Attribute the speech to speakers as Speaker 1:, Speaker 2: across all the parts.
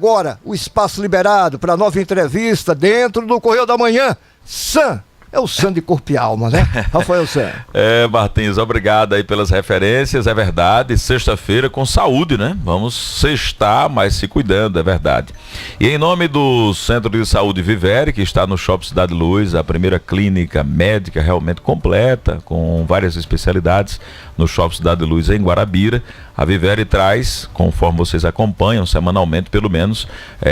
Speaker 1: Agora, o espaço liberado para nova entrevista dentro do Correio da Manhã. Sam, é o Sam de corpo e alma, né? Rafael Sam.
Speaker 2: Martins, obrigado aí pelas referências, é verdade, sexta-feira com saúde, né? Vamos sextar, mas se cuidando, é verdade. E em nome do Centro de Saúde Vivere, que está no Shopping Cidade Luz, a primeira clínica médica realmente completa, com várias especialidades, no Shopping Cidade Luz em Guarabira, a Vivere traz, conforme vocês acompanham semanalmente, pelo menos,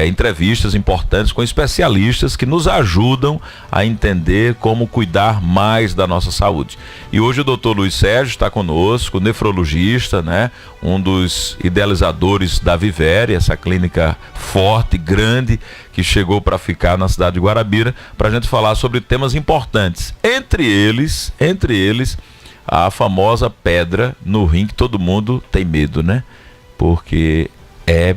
Speaker 2: entrevistas importantes com especialistas que nos ajudam a entender como cuidar mais da nossa saúde. E hoje o Dr. Luiz Sérgio está conosco, nefrologista, né? Um dos idealizadores da Vivere, essa clínica forte, grande, que chegou para ficar na cidade de Guarabira, para a gente falar sobre temas importantes. Entre eles, a famosa pedra no rim, que todo mundo tem medo, né? Porque é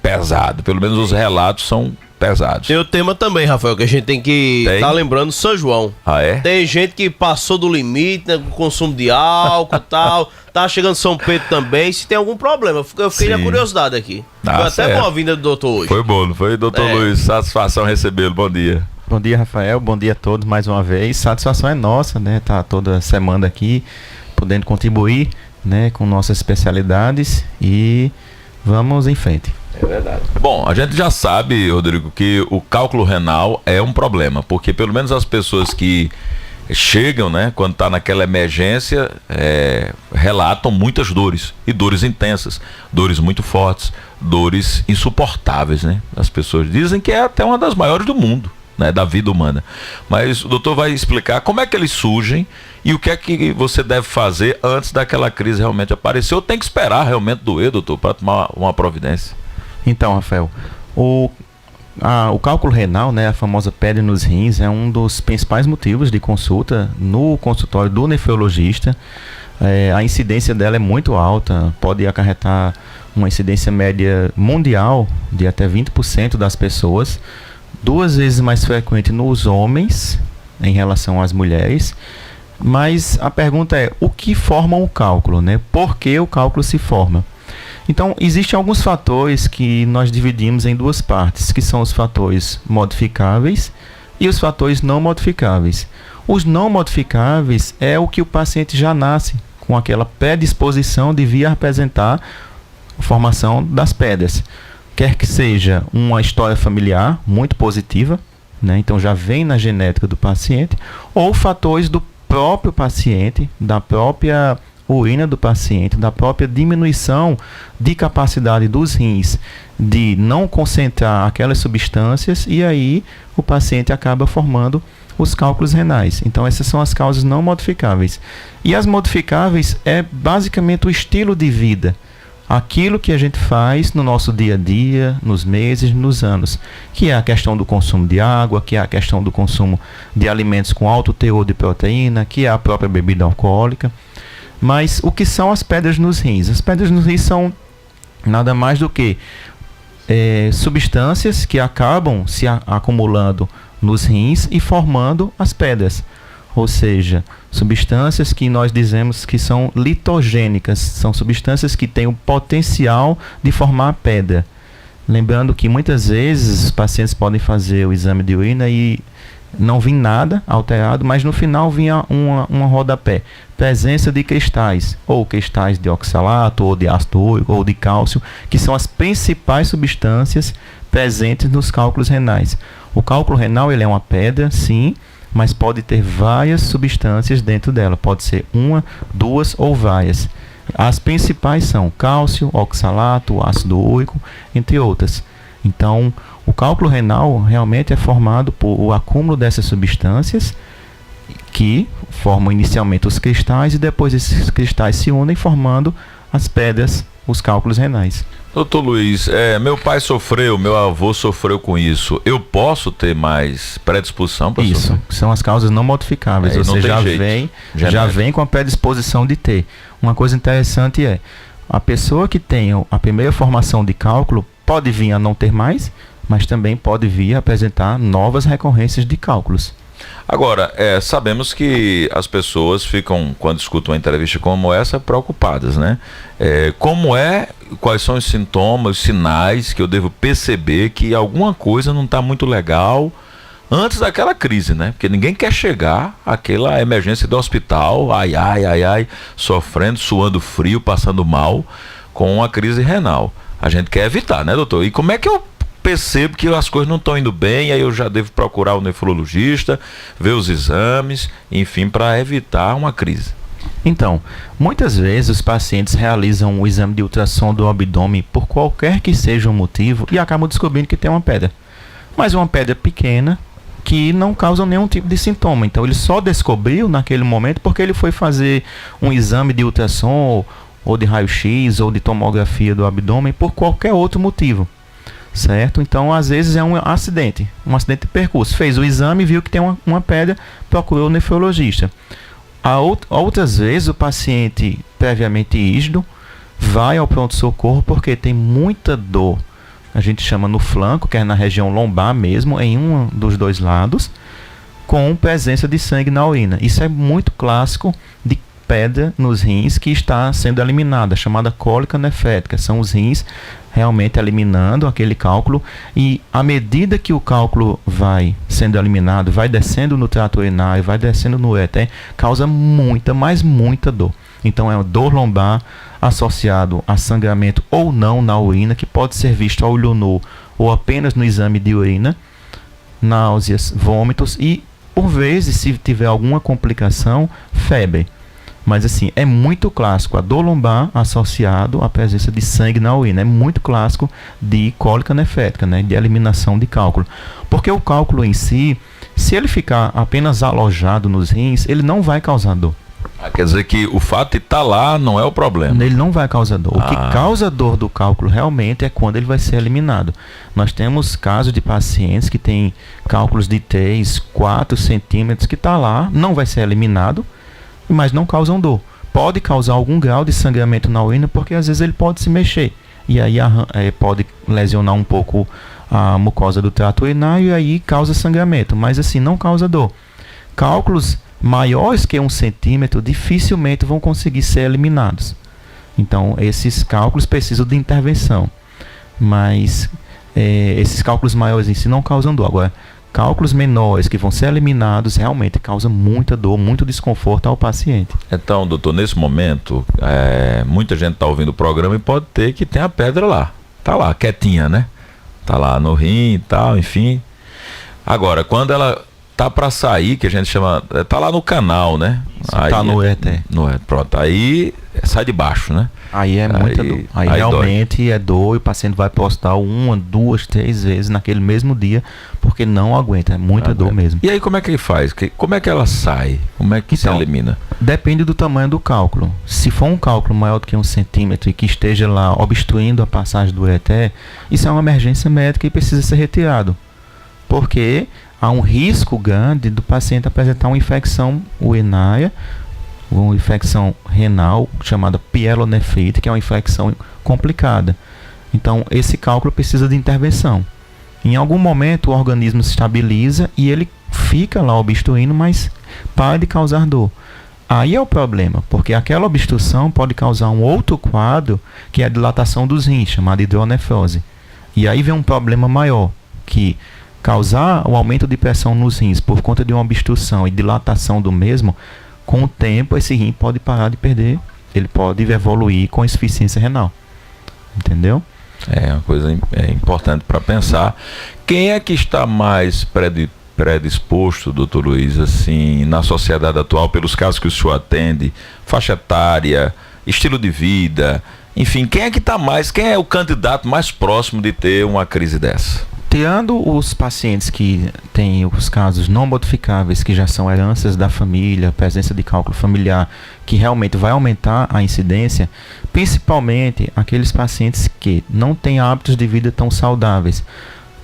Speaker 2: pesado, pelo menos os relatos são pesados.
Speaker 3: Tem o tema também, Rafael, que a gente tem que estar lembrando São João.
Speaker 2: Ah, é?
Speaker 3: Tem gente que passou do limite, né, com o consumo de álcool e tal. Tá chegando São Pedro também. Se tem algum problema, eu fiquei na curiosidade aqui. Foi até boa vinda do doutor hoje.
Speaker 2: Foi bom, não foi, doutor Luiz? Satisfação recebê-lo, bom dia.
Speaker 4: Bom dia, Rafael, bom dia a todos mais uma vez. Satisfação é nossa, né? Tá toda semana aqui, podendo contribuir, né, com nossas especialidades e vamos em frente.
Speaker 2: É verdade. Bom, a gente já sabe, Rodrigo, que o cálculo renal é um problema, porque pelo menos as pessoas que chegam, né, quando está naquela emergência, relatam muitas dores, e dores intensas, dores muito fortes, dores insuportáveis, né? As pessoas dizem que é até uma das maiores do mundo, né, da vida humana. Mas o doutor vai explicar como é que eles surgem e o que é que você deve fazer antes daquela crise realmente aparecer, ou tem que esperar realmente doer, doutor, para tomar uma providência?
Speaker 4: Então, Rafael, o cálculo renal, né, a famosa pedra nos rins, é um dos principais motivos de consulta no consultório do nefrologista. A incidência dela é muito alta, pode acarretar uma incidência média mundial de até 20% das pessoas, 2 vezes mais frequente nos homens em relação às mulheres. Mas a pergunta é, o que forma o cálculo, né? Por que o cálculo se forma? Então, existem alguns fatores que nós dividimos em 2 partes, que são os fatores modificáveis e os fatores não modificáveis. Os não modificáveis é o que o paciente já nasce com aquela predisposição de vir a apresentar a formação das pedras. Quer que seja uma história familiar muito positiva, né? Então já vem na genética do paciente, ou fatores do próprio paciente, da própria urina do paciente, da própria diminuição de capacidade dos rins de não concentrar aquelas substâncias, e aí o paciente acaba formando os cálculos renais. Então essas são as causas não modificáveis. E as modificáveis é basicamente o estilo de vida, aquilo que a gente faz no nosso dia a dia, nos meses, nos anos, que é a questão do consumo de água, que é a questão do consumo de alimentos com alto teor de proteína, que é a própria bebida alcoólica. Mas o que são as pedras nos rins? As pedras nos rins são nada mais do que substâncias que acabam se acumulando nos rins e formando as pedras. Ou seja, substâncias que nós dizemos que são litogênicas, são substâncias que têm o potencial de formar pedra. Lembrando que muitas vezes os pacientes podem fazer o exame de urina e não vir nada alterado, mas no final vinha uma rodapé. Presença de cristais, ou cristais de oxalato, ou de ácido úrico, ou de cálcio, que são as principais substâncias presentes nos cálculos renais. O cálculo renal ele é uma pedra, sim, mas pode ter várias substâncias dentro dela. Pode ser 1, 2 ou várias. As principais são cálcio, oxalato, ácido úrico, entre outras. Então, o cálculo renal realmente é formado por o acúmulo dessas substâncias que formam inicialmente os cristais e depois esses cristais se unem formando as pedras, os cálculos renais.
Speaker 2: Doutor Luiz, meu pai sofreu, meu avô sofreu com isso. Eu posso ter mais predisposição para
Speaker 4: isso? São as causas não modificáveis. Você já vem com a predisposição de ter. Uma coisa interessante é, a pessoa que tem a primeira formação de cálculo pode vir a não ter mais, mas também pode vir a apresentar novas recorrências de cálculos.
Speaker 2: Agora, sabemos que as pessoas ficam, quando escutam uma entrevista como essa, preocupadas, né? Quais são os sintomas, os sinais que eu devo perceber que alguma coisa não está muito legal antes daquela crise, né? Porque ninguém quer chegar àquela emergência do hospital, ai, sofrendo, suando frio, passando mal, com uma crise renal. A gente quer evitar, né, doutor? E como é que eu percebo que as coisas não estão indo bem, aí eu já devo procurar o nefrologista, ver os exames, enfim, para evitar uma crise?
Speaker 4: Então, muitas vezes os pacientes realizam o exame de ultrassom do abdômen por qualquer que seja o motivo e acabam descobrindo que tem uma pedra. Mas uma pedra pequena que não causa nenhum tipo de sintoma. Então ele só descobriu naquele momento porque ele foi fazer um exame de ultrassom ou de raio-x ou de tomografia do abdômen por qualquer outro motivo. Certo? Então, às vezes é um acidente de percurso. Fez o exame, viu que tem uma pedra, procurou o nefrologista. Outras vezes, o paciente previamente ígido vai ao pronto-socorro porque tem muita dor. A gente chama no flanco, que é na região lombar mesmo, em um dos dois lados, com presença de sangue na urina. Isso é muito clássico de pedra nos rins que está sendo eliminada, chamada cólica nefrética. São os rins realmente eliminando aquele cálculo, e à medida que o cálculo vai sendo eliminado, vai descendo no trato urinário, vai descendo no ureter, causa muita dor. Então é uma dor lombar associado a sangramento ou não na urina, que pode ser visto a olho nu ou apenas no exame de urina, náuseas, vômitos e, por vezes, se tiver alguma complicação, febre. Mas assim, é muito clássico a dor lombar associado à presença de sangue na urina. É muito clássico de cólica nefrética, né, de eliminação de cálculo. Porque o cálculo em si, se ele ficar apenas alojado nos rins, ele não vai causar dor.
Speaker 2: Quer dizer que o fato de estar lá não é o problema.
Speaker 4: Ele não vai causar dor. O que causa dor do cálculo realmente é quando ele vai ser eliminado. Nós temos casos de pacientes que têm cálculos de 3, 4 centímetros que está lá, não vai ser eliminado, mas não causam dor. Pode causar algum grau de sangramento na urina, porque às vezes ele pode se mexer. E aí pode lesionar um pouco a mucosa do trato urinário e aí causa sangramento. Mas assim, não causa dor. Cálculos maiores que 1 centímetro dificilmente vão conseguir ser eliminados. Então, esses cálculos precisam de intervenção. Mas esses cálculos maiores em si não causam dor. Agora, cálculos menores que vão ser eliminados realmente causam muita dor, muito desconforto ao paciente.
Speaker 2: Então, doutor, nesse momento, muita gente está ouvindo o programa e pode ter que tem a pedra lá. Está lá, quietinha, né? Está lá no rim e tal, enfim. Agora, quando ela tá para sair, que a gente chama, tá lá no canal, né?
Speaker 4: Aí, tá no ureter.
Speaker 2: Pronto, aí sai de baixo, né?
Speaker 4: Aí é muita dor. Aí realmente dói. É dor, e o paciente vai pro hospital 1, 2, 3 vezes naquele mesmo dia, porque não aguenta, é muita dor mesmo.
Speaker 2: E aí como é que ele faz? Como é que ela sai? Como é que se elimina?
Speaker 4: Depende do tamanho do cálculo. Se for um cálculo maior do que 1 centímetro e que esteja lá obstruindo a passagem do ureter, isso é uma emergência médica e precisa ser retirado. Porque há um risco grande do paciente apresentar uma infecção urinária, uma infecção renal chamada pielonefrite, que é uma infecção complicada. Então, esse cálculo precisa de intervenção. Em algum momento, o organismo se estabiliza e ele fica lá obstruindo, mas para de causar dor. Aí é o problema, porque aquela obstrução pode causar um outro quadro, que é a dilatação dos rins, chamada hidronefrose. E aí vem um problema maior, que causar o aumento de pressão nos rins por conta de uma obstrução e dilatação do mesmo, com o tempo esse rim pode parar de perder, ele pode evoluir com insuficiência renal. Entendeu?
Speaker 2: É uma coisa importante para pensar. Quem é que está mais predisposto, doutor Luiz, assim, na sociedade atual, pelos casos que o senhor atende, faixa etária, estilo de vida, enfim, quem é o candidato mais próximo de ter uma crise dessa?
Speaker 4: Tirando os pacientes que têm os casos não modificáveis, que já são heranças da família, presença de cálculo familiar, que realmente vai aumentar a incidência, principalmente aqueles pacientes que não têm hábitos de vida tão saudáveis,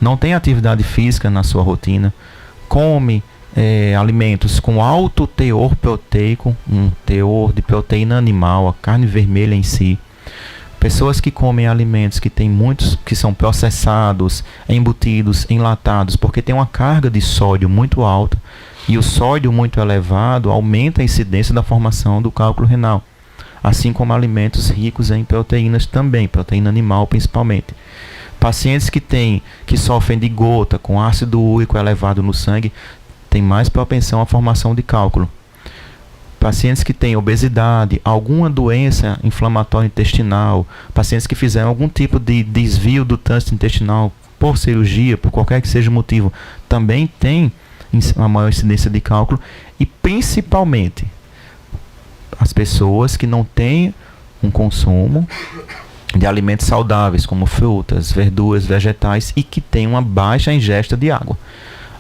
Speaker 4: não têm atividade física na sua rotina, come alimentos com alto teor proteico, um teor de proteína animal, a carne vermelha em si. Pessoas que comem alimentos que tem muitos que são processados, embutidos, enlatados, porque tem uma carga de sódio muito alta. E o sódio muito elevado aumenta a incidência da formação do cálculo renal, assim como alimentos ricos em proteínas também, proteína animal principalmente. Pacientes que sofrem de gota com ácido úrico elevado no sangue têm mais propensão à formação de cálculo. Pacientes que têm obesidade, alguma doença inflamatória intestinal, pacientes que fizeram algum tipo de desvio do trânsito intestinal por cirurgia, por qualquer que seja o motivo, também têm uma maior incidência de cálculo. E principalmente as pessoas que não têm um consumo de alimentos saudáveis, como frutas, verduras, vegetais, e que têm uma baixa ingesta de água.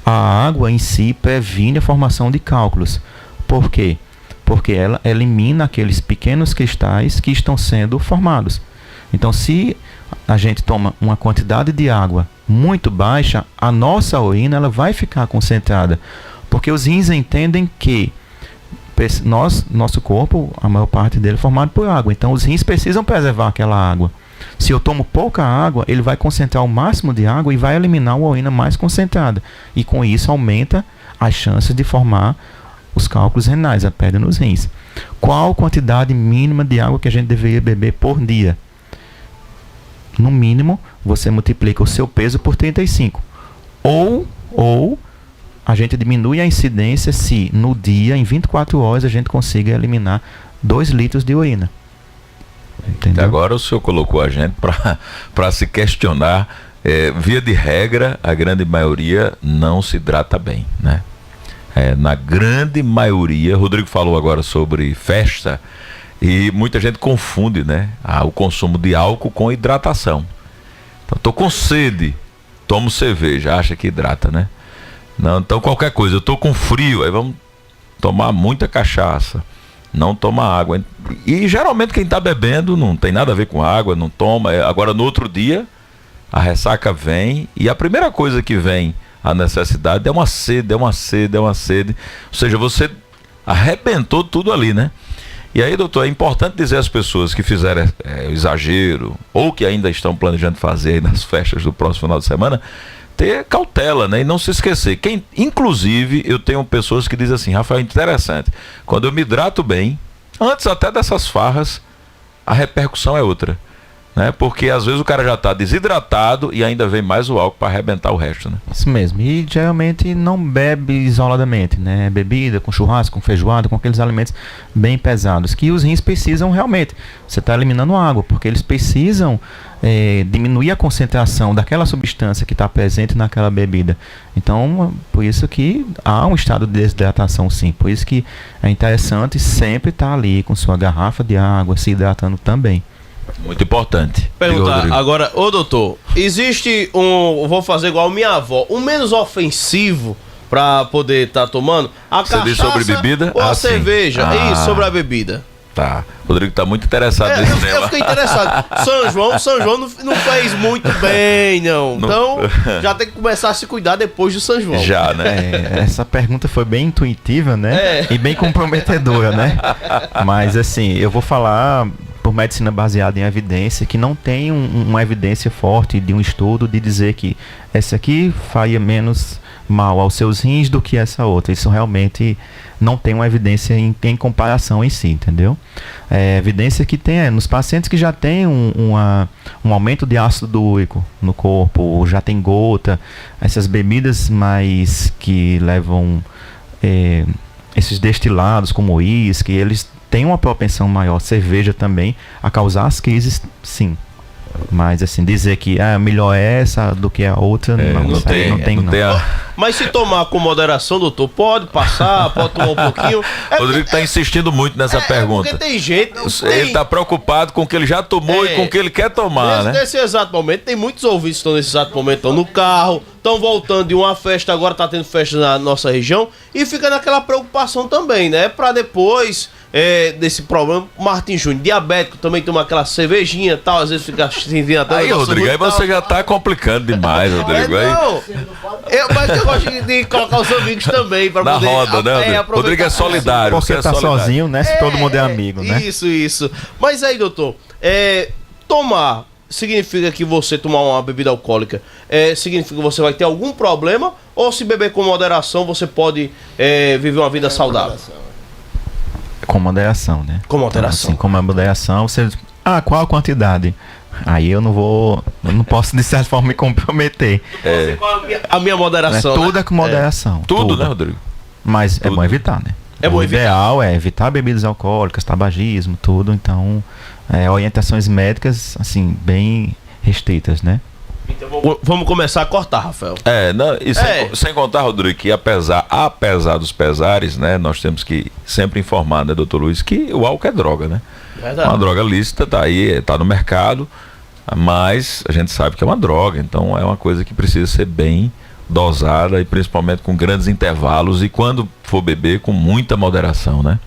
Speaker 4: A água em si previne a formação de cálculos. Por quê? Porque ela elimina aqueles pequenos cristais que estão sendo formados. Então, se a gente toma uma quantidade de água muito baixa, a nossa urina ela vai ficar concentrada. Porque os rins entendem que nosso corpo, a maior parte dele é formado por água. Então, os rins precisam preservar aquela água. Se eu tomo pouca água, ele vai concentrar o máximo de água e vai eliminar a urina mais concentrada. E com isso aumenta as chances de formar os cálculos renais, a pedra nos rins. Qual a quantidade mínima de água que a gente deveria beber por dia? No mínimo, você multiplica o seu peso por 35. Ou a gente diminui a incidência se no dia, em 24 horas, a gente consiga eliminar 2 litros de urina. Entendeu?
Speaker 2: Agora o senhor colocou a gente para se questionar. Via de regra, a grande maioria não se hidrata bem, né? Na grande maioria, Rodrigo falou agora sobre festa, e muita gente confunde, né, o consumo de álcool com hidratação. Então, tô com sede, tomo cerveja, acha que hidrata, né? Não, então qualquer coisa, eu tô com frio, aí vamos tomar muita cachaça, não toma água. E geralmente quem tá bebendo não tem nada a ver com água, não toma. Agora no outro dia, a ressaca vem, e a primeira coisa que vem a necessidade é uma sede. Ou seja, você arrebentou tudo ali, né? E aí, doutor, é importante dizer às pessoas que fizeram o exagero, ou que ainda estão planejando fazer aí nas festas do próximo final de semana, ter cautela, né? E não se esquecer. Inclusive, eu tenho pessoas que dizem assim: Rafael, interessante, quando eu me hidrato bem, antes até dessas farras, a repercussão é outra. Né? Porque às vezes o cara já está desidratado e ainda vem mais o álcool para arrebentar o resto, né? Isso
Speaker 4: mesmo. E geralmente não bebe isoladamente, né? Bebida com churrasco, com feijoada, com aqueles alimentos bem pesados que os rins precisam realmente. Você está eliminando água, porque eles precisam diminuir a concentração daquela substância que está presente naquela bebida. Então, por isso que há um estado de desidratação, sim. Por isso que é interessante sempre estar ali com sua garrafa de água, se hidratando também.
Speaker 2: Muito importante.
Speaker 3: Perguntar agora, doutor, existe vou fazer igual minha avó, menos ofensivo pra poder estar tomando? A
Speaker 2: Você diz sobre bebida?
Speaker 3: Ou a cerveja? Isso, sobre a bebida.
Speaker 2: Tá. Rodrigo tá muito interessado nesse tema.
Speaker 3: Eu fiquei interessado. São João não fez muito bem, não. Então, já tem que começar a se cuidar depois do São João.
Speaker 2: Já, né?
Speaker 4: Essa pergunta foi bem intuitiva, né? E bem comprometedora, né? Mas, assim, eu vou falar por medicina baseada em evidência, que não tem uma evidência forte de um estudo de dizer que essa aqui faria menos mal aos seus rins do que essa outra. Isso realmente não tem uma evidência em comparação em si, entendeu? Evidência que tem nos pacientes que já tem um aumento de ácido úrico no corpo, já tem gota, essas bebidas mais que levam esses destilados como uísque, eles têm uma propensão maior, cerveja também, a causar as crises, sim. Mas assim, dizer que melhor essa do que a outra, não tem.
Speaker 3: Mas se tomar com moderação, doutor, pode passar, pode tomar um pouquinho.
Speaker 2: Rodrigo está insistindo muito nessa pergunta.
Speaker 3: Porque tem gente.
Speaker 2: Ele está preocupado com o que ele já tomou e com o que ele quer tomar, né?
Speaker 3: Nesse exato momento, tem muitos ouvintes que estão nesse exato momento, estão no carro, estão voltando de uma festa, agora está tendo festa na nossa região, e fica naquela preocupação também, né? Para depois desse problema, Martin Júnior, diabético, também toma aquela cervejinha e tal, às vezes fica sentindo até.
Speaker 2: Aí, Rodrigo, aí você já tá complicando demais, Rodrigo.
Speaker 3: Mas eu gosto de colocar os amigos também para poder.
Speaker 2: Na roda, né? Rodrigo é solidário.
Speaker 4: Porque tá sozinho, né? Se todo mundo é amigo, né?
Speaker 3: Isso. Mas aí, doutor, significa que você tomar uma bebida alcoólica significa que você vai ter algum problema, Ou se beber com moderação, você pode viver uma vida saudável?
Speaker 4: Com moderação, né?
Speaker 3: Com moderação.
Speaker 4: Então, assim, com uma moderação, você... qual a quantidade? Aí eu não posso de certa forma me comprometer.
Speaker 3: Qual a minha moderação?
Speaker 4: Tudo é com moderação.
Speaker 2: Tudo, né, Rodrigo?
Speaker 4: Mas
Speaker 2: Tudo.
Speaker 4: é bom evitar, né? O ideal é evitar bebidas alcoólicas, tabagismo, tudo. Então, orientações médicas, assim, bem restritas, né?
Speaker 3: Então vamos começar a cortar, Rafael.
Speaker 2: Sem contar, Rodrigo, que apesar dos pesares, né, nós temos que sempre informar, né, doutor Luiz, que o álcool é droga, né?
Speaker 3: Verdade.
Speaker 2: Uma droga lícita, tá aí, tá no mercado, mas a gente sabe que é uma droga, então é uma coisa que precisa ser bem dosada e principalmente com grandes intervalos e quando for beber com muita moderação, né?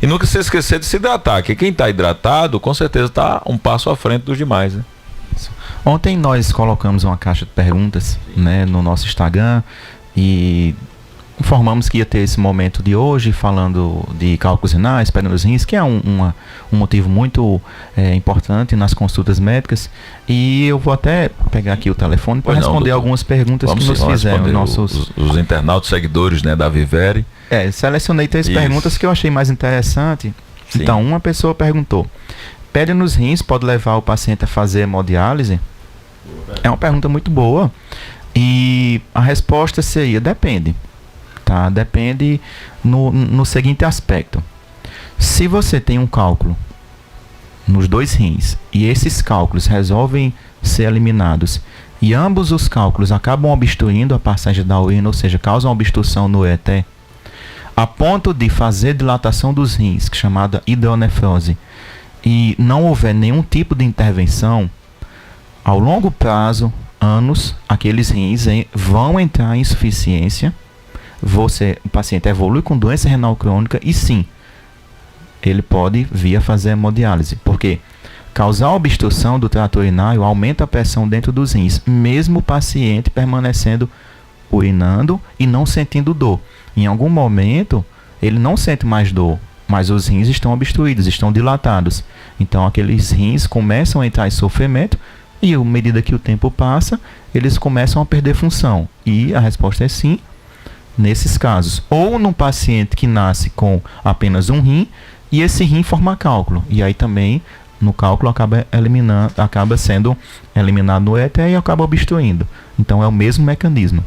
Speaker 2: E nunca se esquecer de se hidratar, que quem está hidratado com certeza está um passo à frente dos demais, né?
Speaker 4: Ontem nós colocamos uma caixa de perguntas, né, no nosso Instagram e informamos que ia ter esse momento de hoje falando de cálculos renais, pedra nos rins, que é um motivo muito importante nas consultas médicas. E eu vou até pegar aqui o telefone para responder algumas perguntas que nos fizeram
Speaker 2: os internautas seguidores, né, da Vivere.
Speaker 4: Selecionei 3 perguntas que eu achei mais interessante.
Speaker 2: Sim.
Speaker 4: Então, uma pessoa perguntou: pedra nos rins pode levar o paciente a fazer hemodiálise? É uma pergunta muito boa. E a resposta seria: depende. Tá? Depende no seguinte aspecto. Se você tem um cálculo nos 2 rins e esses cálculos resolvem ser eliminados e ambos os cálculos acabam obstruindo a passagem da urina, ou seja, causam obstrução no ureter, a ponto de fazer dilatação dos rins, que é chamada hidronefrose, e não houver nenhum tipo de intervenção, ao longo prazo, anos, aqueles rins vão entrar em insuficiência. O paciente evolui com doença renal crônica e sim, ele pode vir a fazer hemodiálise, porque causar obstrução do trato urinário aumenta a pressão dentro dos rins, mesmo o paciente permanecendo urinando e não sentindo dor. Em algum momento, ele não sente mais dor, mas os rins estão obstruídos, estão dilatados. Então, aqueles rins começam a entrar em sofrimento e, à medida que o tempo passa, eles começam a perder função. E a resposta é sim, nesses casos. Ou num paciente que nasce com apenas um rim e esse rim forma cálculo. E aí também, no cálculo, acaba sendo eliminado no ureter e acaba obstruindo. Então, é o mesmo mecanismo.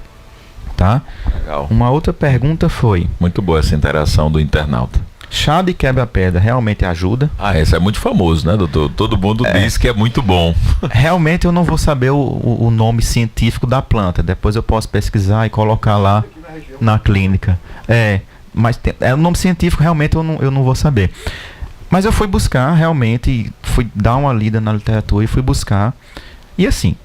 Speaker 4: Tá?
Speaker 2: Legal.
Speaker 4: Uma outra pergunta foi:
Speaker 2: muito boa essa interação do internauta.
Speaker 4: Chá de quebra-pedra realmente ajuda?
Speaker 2: Esse é muito famoso, né, doutor? Todo mundo diz que é muito bom.
Speaker 4: Realmente eu não vou saber o nome científico da planta. Depois eu posso pesquisar e colocar lá na clínica. Mas o nome científico realmente eu não vou saber. Mas eu fui buscar realmente, fui dar uma lida na literatura e fui buscar. E assim,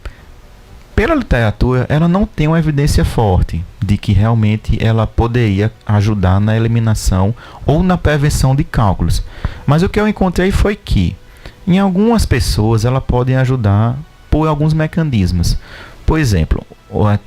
Speaker 4: pela literatura, ela não tem uma evidência forte de que realmente ela poderia ajudar na eliminação ou na prevenção de cálculos. Mas o que eu encontrei foi que, em algumas pessoas, ela pode ajudar por alguns mecanismos. Por exemplo,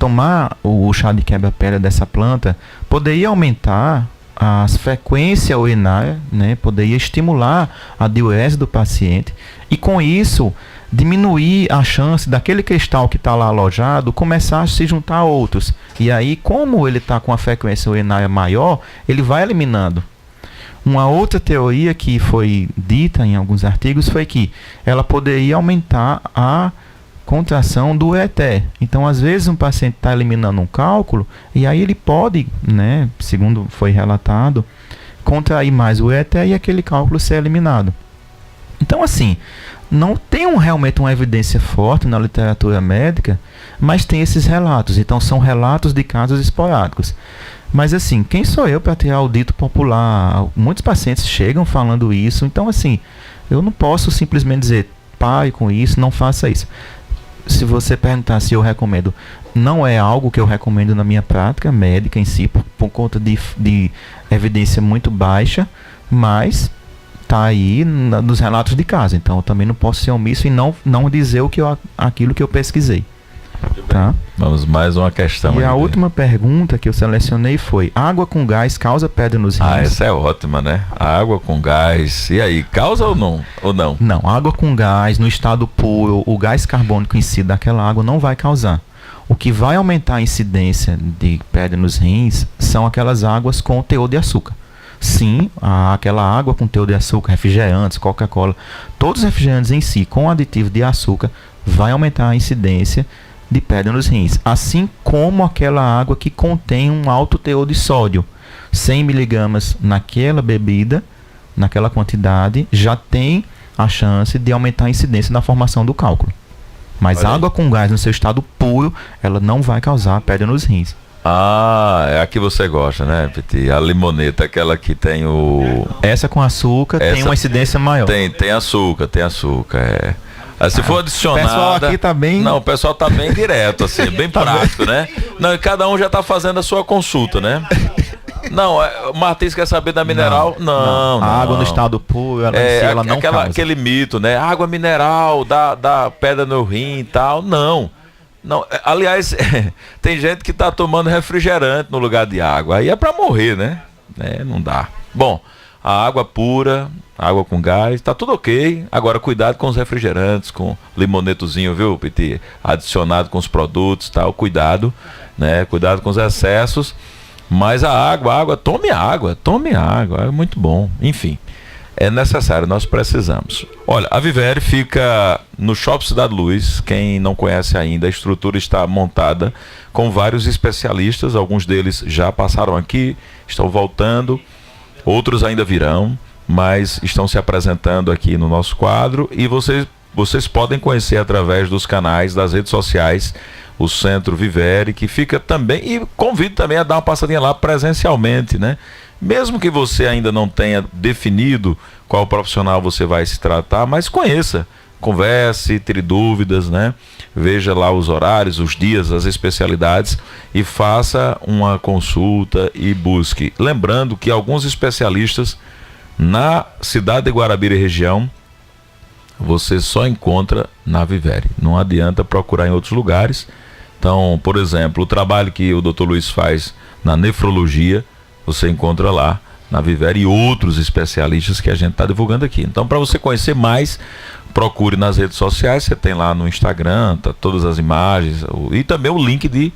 Speaker 4: tomar o chá de quebra-pedra dessa planta poderia aumentar a frequência urinária, né? Poderia estimular a diurese do paciente e, com isso, diminuir a chance daquele cristal que está lá alojado começar a se juntar a outros. E aí, como ele está com a frequência urinária maior, ele vai eliminando. Uma outra teoria que foi dita em alguns artigos foi que ela poderia aumentar a contração do ureter. Então, às vezes, um paciente está eliminando um cálculo e aí ele pode, né, segundo foi relatado, contrair mais o ureter e aquele cálculo ser eliminado. Então, assim, não tem realmente uma evidência forte na literatura médica, mas tem esses relatos. Então, são relatos de casos esporádicos. Mas, assim, quem sou eu para tirar o dito popular? Muitos pacientes chegam falando isso. Então, assim, eu não posso simplesmente dizer, pare com isso, não faça isso. Se você perguntar se eu recomendo, não é algo que eu recomendo na minha prática médica em si, por conta de evidência muito baixa, mas está aí nos relatos de casa. Então, eu também não posso ser omisso e não dizer aquilo que eu pesquisei. Tá?
Speaker 2: Vamos mais uma questão.
Speaker 4: E a última pergunta que eu selecionei foi: água com gás causa pedra nos rins?
Speaker 2: Essa é ótima, né? A água com gás. E aí, causa ou não?
Speaker 4: Não, água com gás, no estado puro, o gás carbônico em si daquela água não vai causar. O que vai aumentar a incidência de pedra nos rins são aquelas águas com teor de açúcar. Sim, aquela água com teor de açúcar, refrigerantes, Coca-Cola, todos os refrigerantes em si com aditivo de açúcar vai aumentar a incidência de pedra nos rins. Assim como aquela água que contém um alto teor de sódio. 100 miligramas naquela bebida, naquela quantidade, já tem a chance de aumentar a incidência na formação do cálculo. Mas água com gás no seu estado puro, ela não vai causar pedra nos rins.
Speaker 2: Ah, é a que você gosta, né, Piti? A limoneta, aquela que tem o...
Speaker 4: Essa com açúcar tem uma incidência maior.
Speaker 2: Tem açúcar, é. Se for adicionada...
Speaker 4: O pessoal aqui tá bem...
Speaker 2: Não, o pessoal tá bem direto, assim, bem prático, né? Não, e cada um já tá fazendo a sua consulta, né? Não, o Martins quer saber da mineral? Não.
Speaker 4: A água no estado puro, ela não causa.
Speaker 2: Aquele mito, né? Água mineral dá pedra no rim e tal. Não, aliás, tem gente que tá tomando refrigerante no lugar de água. Aí é pra morrer, né? Não dá. Bom, a água pura, água com gás, tá tudo ok. Agora, cuidado com os refrigerantes, com limonetozinho, viu, Piti? Adicionado com os produtos e tal. Cuidado, né? Cuidado com os excessos. Mas a água, tome água, é muito bom. Enfim, é necessário, nós precisamos. Olha, a Vivere fica no Shopping Cidade Luz. Quem não conhece ainda, a estrutura está montada com vários especialistas. Alguns deles já passaram aqui, estão voltando, outros ainda virão, mas estão se apresentando aqui no nosso quadro. E vocês podem conhecer através dos canais, das redes sociais, o Centro Vivere, que fica também, e convido também a dar uma passadinha lá presencialmente, né? Mesmo que você ainda não tenha definido qual profissional você vai se tratar, mas conheça, converse, tire dúvidas, né? Veja lá os horários, os dias, as especialidades e faça uma consulta e busque. Lembrando que alguns especialistas na cidade de Guarabira e região, você só encontra na Vivere. Não adianta procurar em outros lugares. Então, por exemplo, o trabalho que o Dr. Luiz faz na nefrologia, você encontra lá na Vivere e outros especialistas que a gente está divulgando aqui. Então, para você conhecer mais, procure nas redes sociais. Você tem lá no Instagram, tá todas as imagens e também o link de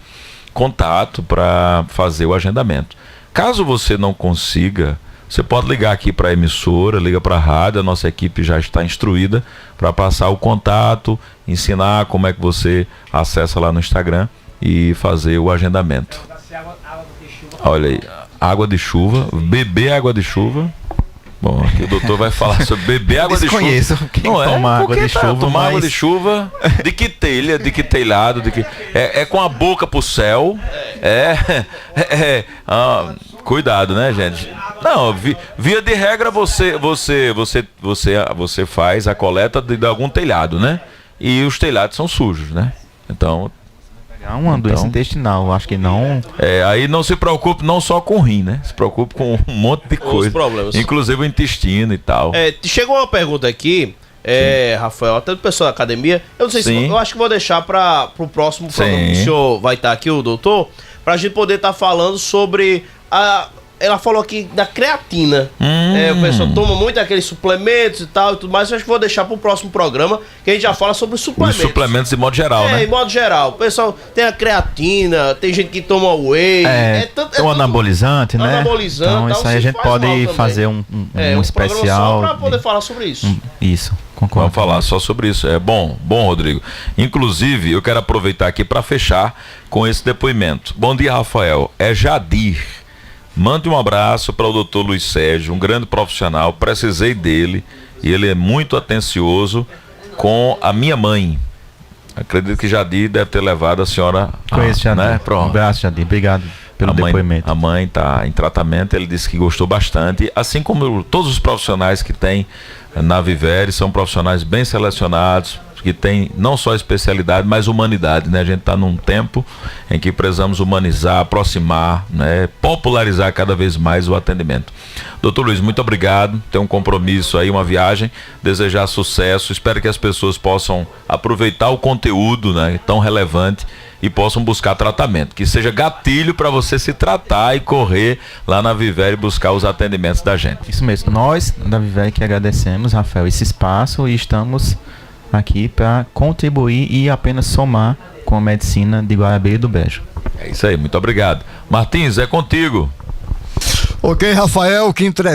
Speaker 2: contato para fazer o agendamento. Caso você não consiga, você pode ligar aqui para a emissora, liga para a rádio, a nossa equipe já está instruída para passar o contato, ensinar como é que você acessa lá no Instagram e fazer o agendamento. Olha aí, água de chuva, beber água de chuva. Bom, aqui o doutor vai falar sobre beber água de chuva.
Speaker 4: Quem toma água de chuva.
Speaker 2: Tomar água de chuva, de que telha, de que telhado, de que... É com a boca pro céu. Cuidado, né, gente? Não, via de regra você faz a coleta de algum telhado, né? E os telhados são sujos, né? Então...
Speaker 4: uma doença intestinal, acho que não...
Speaker 2: aí não se preocupe não só com o rim, né? Se preocupe com um monte de coisa.
Speaker 3: Problemas.
Speaker 2: Inclusive o intestino e tal.
Speaker 3: Chegou uma pergunta aqui, Rafael, até do pessoal da academia. Eu não sei se... Eu acho que vou deixar para o próximo programa que o senhor vai estar aqui, o doutor, para a gente poder estar falando sobre ela falou aqui da creatina. O pessoal toma muito aqueles suplementos e tal e tudo mais. Eu acho que vou deixar para o próximo programa, que a gente já fala sobre os suplementos.
Speaker 2: Os suplementos de modo geral, né?
Speaker 3: Em modo geral. O pessoal tem a creatina, tem gente que toma whey.
Speaker 4: O anabolizante, né?
Speaker 3: Anabolizante.
Speaker 4: Então isso aí a gente pode fazer um especial.
Speaker 3: Só para poder falar sobre isso.
Speaker 4: Isso, concordo.
Speaker 2: Vamos falar só sobre isso. É bom, Rodrigo. Inclusive, eu quero aproveitar aqui para fechar com esse depoimento. Bom dia, Rafael. É Jadir. Mande um abraço para o Dr. Luiz Sérgio, um grande profissional, precisei dele e ele é muito atencioso com a minha mãe. Acredito que Jadir deve ter levado a senhora...
Speaker 4: Conheço, Jadir.
Speaker 2: Né? Pronto.
Speaker 4: Um abraço, Jadir. Obrigado pelo depoimento.
Speaker 2: A mãe está em tratamento, ele disse que gostou bastante, assim como todos os profissionais que tem na Vivere, são profissionais bem selecionados, que tem não só especialidade, mas humanidade, né? A gente está num tempo em que precisamos humanizar, aproximar, né? Popularizar cada vez mais o atendimento. Doutor Luiz, muito obrigado, tem um compromisso aí, uma viagem, desejar sucesso, espero que as pessoas possam aproveitar o conteúdo, né, tão relevante e possam buscar tratamento, que seja gatilho para você se tratar e correr lá na Vivere e buscar os atendimentos da gente.
Speaker 4: Isso mesmo, nós da Vivere que agradecemos, Rafael, esse espaço e estamos aqui para contribuir e apenas somar com a medicina de Guarabeira do Brejo.
Speaker 2: É isso aí, muito obrigado. Martins, é contigo.
Speaker 1: Ok, Rafael, que entrevista.